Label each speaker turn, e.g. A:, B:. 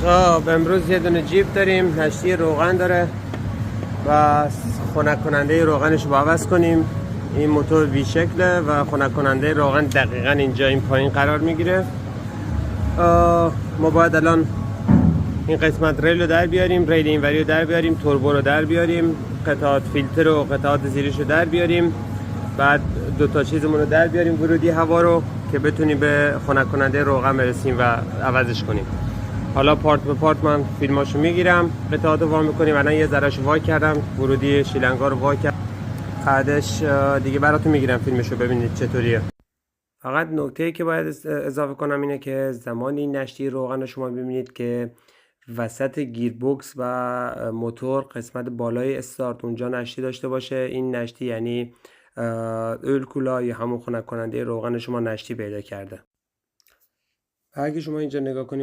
A: خب امروز یه دونه جیب داریم، نشتی روغن داره و خنک کننده روغنش رو عوض کنیم. این موتور وی شکله و خنک کننده روغن دقیقا اینجا این پایین قرار میگیره. ما باید الان این قسمت ریل رو در بیاریم، ریل اینوری رو در بیاریم، توربو رو در بیاریم، قطعات فیلتر و قطعات زیرش رو در بیاریم، بعد دو تا چیزمون رو در بیاریم، ورودی هوا رو، که بتونیم به خنک کننده روغن برسیم و عوضش کنیم. حالا پارت به پارت من فیلماشو میگیرم، قطعات رو وا میکنیم. الان یه ذرهشو وا کردم، ورودی شیلنگا رو وا کردم، بعدش دیگه براتون میگیرم فیلمشو ببینید چطوریه. فقط نکته‌ای که باید اضافه کنم اینه که زمانی نشتی روغن رو شما ببینید که وسط گیربکس و موتور قسمت بالای استارت اونجا نشتی داشته باشه، این نشتی یعنی اویل کولر یا همون خنک کننده روغن شما نشتی پیدا کرده. اگه شما اینجا نگاه کنید